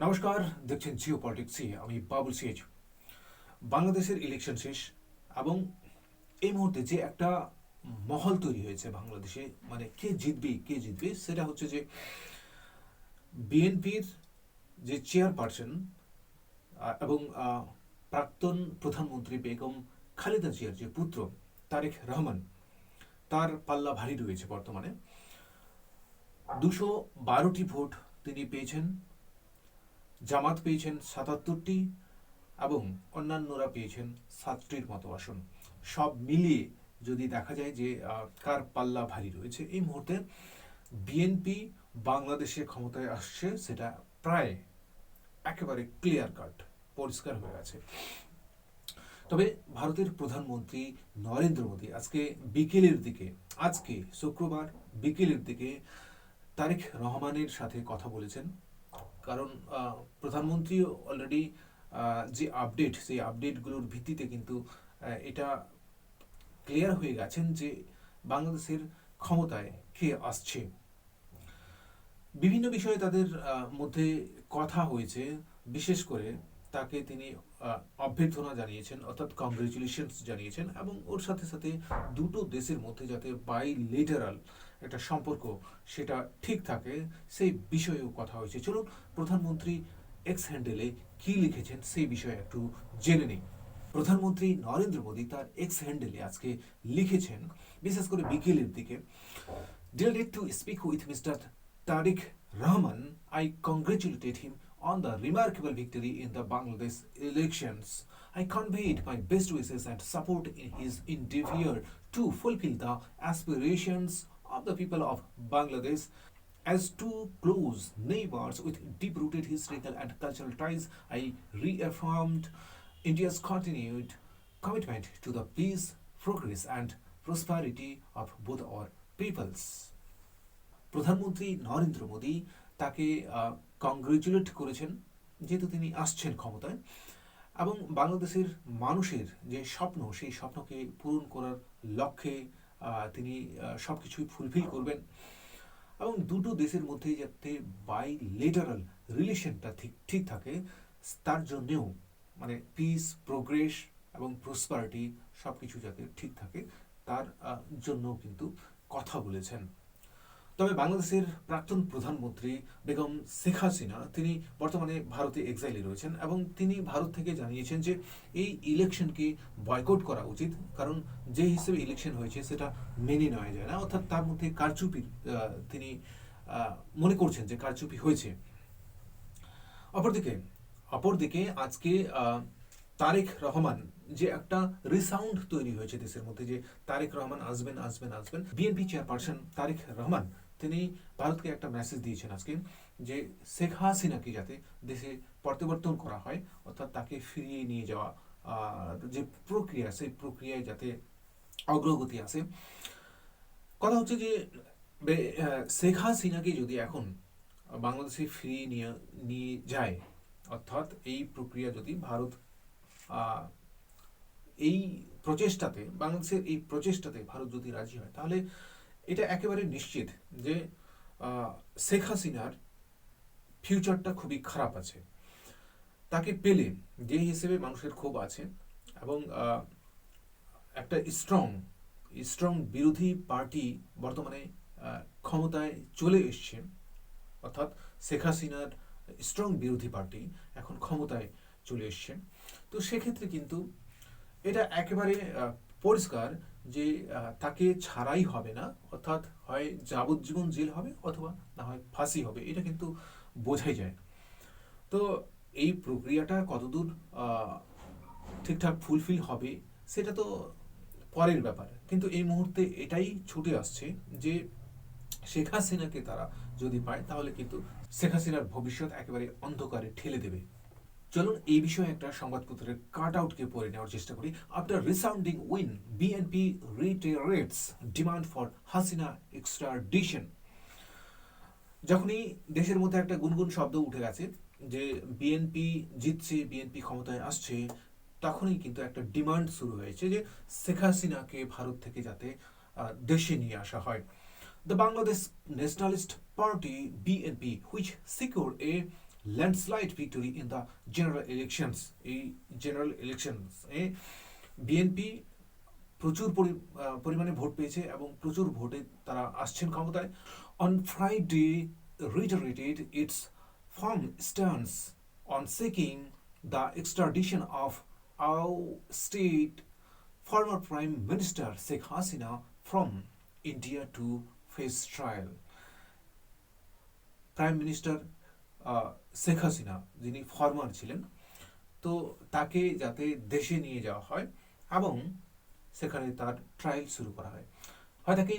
নমস্কার, দেখছেন জিও পলিটিক্সে আমি বাবুল সিএজ। বাংলাদেশের ইলেকশন শেষ এবং এই মুহূর্তে যে একটা মহল তৈরি হয়েছে বাংলাদেশে, মানে কে জিতবে সেটা হচ্ছে যে বিএনপির যে চেয়ারপারসন এবং প্রাক্তন প্রধানমন্ত্রী বেগম খালেদা জিয়ার যে পুত্র তারেক রহমান, তার পাল্লা ভারী রয়েছে বর্তমানে। 212টি ভোট তিনি পেয়েছেন, জামাত পেয়েছেন 77টি এবং অন্যান্যরা পেয়েছেন 7টির মতো আসন। সব মিলিয়ে যদি দেখা যায় যে কার পাল্লা ভারী রয়েছে, এই মুহূর্তে বিএনপি বাংলাদেশে ক্ষমতায় আসছে সেটা প্রায় একেবারে ক্লিয়ার কাট, পরিষ্কার হয়ে গেছে। তবে ভারতের প্রধানমন্ত্রী নরেন্দ্র মোদী আজকে শুক্রবার বিকেলের দিকে তারেক রহমানের সাথে কথা বলেছেন। কারণ প্রধানমন্ত্রী অলরেডি সেই আপডেটগুলোর ভিত্তিতে কিন্তু এটা ক্লিয়ার হয়ে গেছেন যে বাংলাদেশের ক্ষমতায় কে আসছে। বিভিন্ন বিষয়ে তাদের মধ্যে কথা হয়েছে। বিশেষ করে তাকে তিনি অভ্যর্থনা জানিয়েছেন, অর্থাৎ কংগ্রেচুলেশনস জানিয়েছেন, এবং ওর সাথে সাথে দুটো দেশের মধ্যে যাতে বাইলেটারাল একটা সম্পর্ক সেটা ঠিক থাকে সেই বিষয়েও কথা হয়েছে। চলুন প্রধানমন্ত্রী এক্স হ্যান্ডেলে কি লিখেছেন সেই বিষয়ে একটু জেনে নিই। প্রধানমন্ত্রী নরেন্দ্র মোদী তার এক্স হ্যান্ডেলে আজকে লিখেছেন, বিশেষ করে বিকেলের দিকে, Delighted to speak with Mr. Tariq Rahman. I congratulated him on the remarkable victory in the Bangladesh elections. I conveyed my best wishes and support in his endeavor to fulfill the aspirations of the people of Bangladesh. As two close neighbors with deep-rooted historical and cultural ties, I reaffirmed India's continued commitment to the peace, progress, and prosperity of both our peoples. প্রধানমন্ত্রী নরেন্দ্র মোদী তাকে congratulate করেছেন যেহেতু তিনি আসছেন ক্ষমতায়, এবং বাংলাদেশের মানুষের যে স্বপ্ন সেই স্বপ্নকে পূরণ করার লক্ষ্যে তিনি সব কিছুই ফুলফিল করবেন, এবং দুটো দেশের মধ্যে যাতে বাইলেটারাল রিলেশনটা ঠিক থাকে তার জন্যেও, মানে পিস, প্রোগ্রেস এবং প্রসপারিটি সব কিছু যাতে ঠিক থাকে তার জন্য কিন্তু কথা বলেছেন। তবে বাংলাদেশের প্রাক্তন প্রধানমন্ত্রী বেগম শেখ হাসিনা তিনি বর্তমানে ভারতে এক্সাইলে রয়েছেন, এবং তিনি ভারত থেকে জানিয়েছেন যে এই ইলেকশনকে বয়কট করা উচিত, কারণ যে হিসেবে ইলেকশন হয়েছে সেটা মেনে নেওয়া যায় না, অর্থাৎ তার মধ্যে কারচুপির তিনি মনে করছেন যে কারচুপি হয়েছে। অপরদিকে আজকে তারেক রহমান, যে একটা রিসাউন্ড তৈরি হয়েছে দেশের মধ্যে যে তারেক রহমান আসবেন, বিএনপি চেয়ারপারসন তারেক রহমান তিনি ভারতকে একটা মেসেজ দিয়েছেন আজকে যে শেখ হাসিনাকে যাতে দেশে প্রত্যাবর্তন করা হয়, অর্থাৎ তাকে ফিরিয়ে নিয়ে যাওয়া যে প্রক্রিয়া, সেই প্রক্রিয়ায় যাতে অগ্রগতি আসে। কথা হচ্ছে যে শেখ হাসিনাকে যদি এখন বাংলাদেশে ফিরিয়ে নিয়ে যায়, অর্থাৎ এই প্রক্রিয়া যদি ভারত এই বাংলাদেশের এই প্রচেষ্টাতে ভারত যদি রাজি হয়, তাহলে এটা একেবারে নিশ্চিত যে শেখ হাসিনার ফিউচারটা খুবই খারাপ আছে। তাকে পেলে যে হিসেবে মানুষের ক্ষোভ আছে, এবং একটা স্ট্রং বিরোধী পার্টি বর্তমানে ক্ষমতায় চলে এসছে, অর্থাৎ শেখ হাসিনার স্ট্রং বিরোধী পার্টি এখন ক্ষমতায় চলে এসছে। তো সেক্ষেত্রে কিন্তু এটা একেবারে পরিষ্কার যে তাকে ছাড়াই হবে না, অর্থাৎ হয় যাবজ্জীবন জেল হবে অথবা না হয় ফাঁসি হবে, এটা কিন্তু বোঝাই যায়। তো এই প্রক্রিয়াটা কতদূর ঠিকঠাক ফুলফিল হবে সেটা তো পরের ব্যাপার, কিন্তু এই মুহূর্তে এটাই ছুটে আসছে যে শেখ হাসিনাকে তারা যদি পায় তাহলে কিন্তু শেখ হাসিনার ভবিষ্যৎ একেবারে অন্ধকারে ঠেলে দেবে। চলুন এই বিষয়ে একটা সংবাদপত্রের কাট আউটকে পড়ে নেওয়ার চেষ্টা করি। After resounding win, BNP reiterates demand for Hasina extradition. যখনই দেশের মধ্যে একটা গুনগুন শব্দ উঠে গেছে যে বিএনপি জিতছে, বিএনপি ক্ষমতায় আসছে, তখনই কিন্তু একটা ডিমান্ড শুরু হয়েছে যে শেখ হাসিনাকে ভারত থেকে যাতে দেশে নিয়ে আসা হয়। The Bangladesh Nationalist Party (BNP), which secured a landslide victory in the general elections. এই জেনারেল ইলেকশনস এ বিএনপি প্রচুর পরিমাণে ভোট পেয়েছে এবং প্রচুর ভোটে তারা আসছেন ক্ষমতায়। On Friday reiterated its firm stance on seeking the extradition of ousted former Prime Minister Sheikh Hasina from India to face trial. Prime minister Sheikh Hasina যিনি ফরমার ছিলেন, তো তাকে যাতে দেশে নিয়ে যাওয়া হয় এবং সেখানে তার ট্রায়াল শুরু করা হয়। হয় তাকে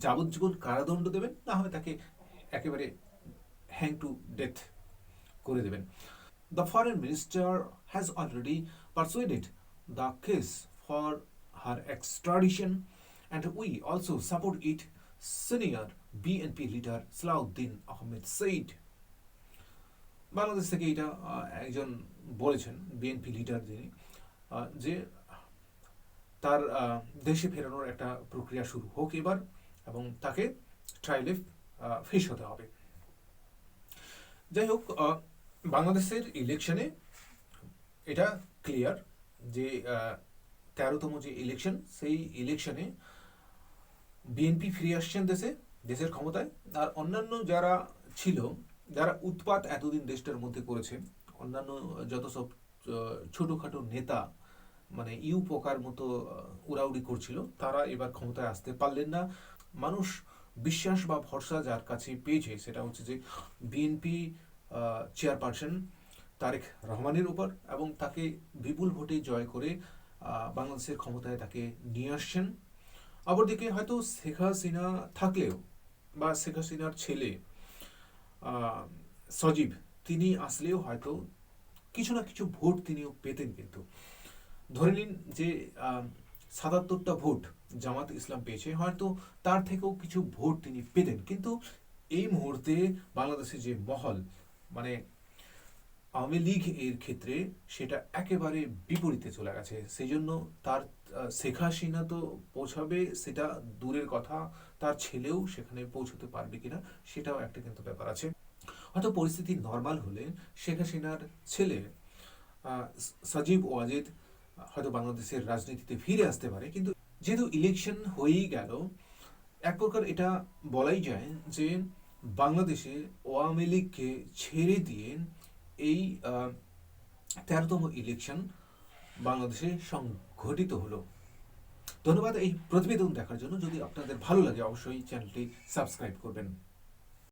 যাবজ্জীবন কারাদণ্ড দেবেন, না হয় তাকে একেবারে হ্যাং টু ডেথ করে দেবেন। The foreign minister has already persuaded the case for her extradition and we also support it, senior BNP leader Salauddin Ahmed said. Bangladesh থেকে এটা একজন বলেছেন, বিএনপি লিডার যিনি, যে তার দেশে ফেরানোর একটা প্রক্রিয়া শুরু হোক এবার এবং তাকে ট্রায়ালে ফেস হতে হবে। যাই হোক, বাংলাদেশের ইলেকশনে এটা ক্লিয়ার যে 13তম যে ইলেকশন, সেই ইলেকশনে বিএনপি ফিরে আসছেন দেশের ক্ষমতায়। আর অন্যান্য যারা ছিল, যারা উৎপাত এতদিন দেশটার মধ্যে করেছে, অন্যান্য যত সব ছোটোখাটো নেতা মানে ইউ পোকার মতো উড়াউড়ি করছিল, তারা এবার ক্ষমতায় আসতে পারলেন না। মানুষ বিশ্বাস বা ভরসা যার কাছে পেয়েছে সেটা হচ্ছে যে বিএনপি চেয়ারপারসন তারেক রহমানের উপর, এবং তাকে বিপুল ভোটে জয় করে বাংলাদেশের ক্ষমতায় তাকে নিয়ে আসছেন। অপরদিকে হয়তো শেখ হাসিনা থাকলেও বা শেখ হাসিনার ছেলে সজীব তিনি আসলেও হয়তো কিছু না কিছু ভোট তিনিও পেতেন, কিন্তু ধরে নিন যে ৭৭টা ভোট জামাত ইসলাম পেয়েছে, হয়তো তার থেকেও কিছু ভোট তিনি পেতেন। কিন্তু এই মুহূর্তে বাংলাদেশে যে মহল, মানে আওয়ামী লীগ এর ক্ষেত্রে সেটা একেবারে বিপরীতে চলে গেছে। সেই জন্য তার শেখ হাসিনা তো পৌঁছাবে সেটা দূরের কথা, তার ছেলেও সেখানে পৌঁছতে পারবে কিনা সেটাও একটা কিন্তু ব্যাপার আছে। হয়তো পরিস্থিতি নর্মাল হলে শেখ হাসিনার ছেলে সজীব ওয়াজেদ হয়তো বাংলাদেশের রাজনীতিতে ফিরে আসতে পারে। কিন্তু যেহেতু ইলেকশন হয়েই গেল, এক প্রকার এটা বলাই যায় যে বাংলাদেশে আওয়ামী লীগকে ছেড়ে দিয়ে এই 13তম ইলেকশন বাংলাদেশে সংঘটিত হলো। ধন্যবাদ এই প্রতিবেদন দেখার জন্য। যদি আপনাদের ভালো লাগে অবশ্যই চ্যানেলটি সাবস্ক্রাইব করবেন।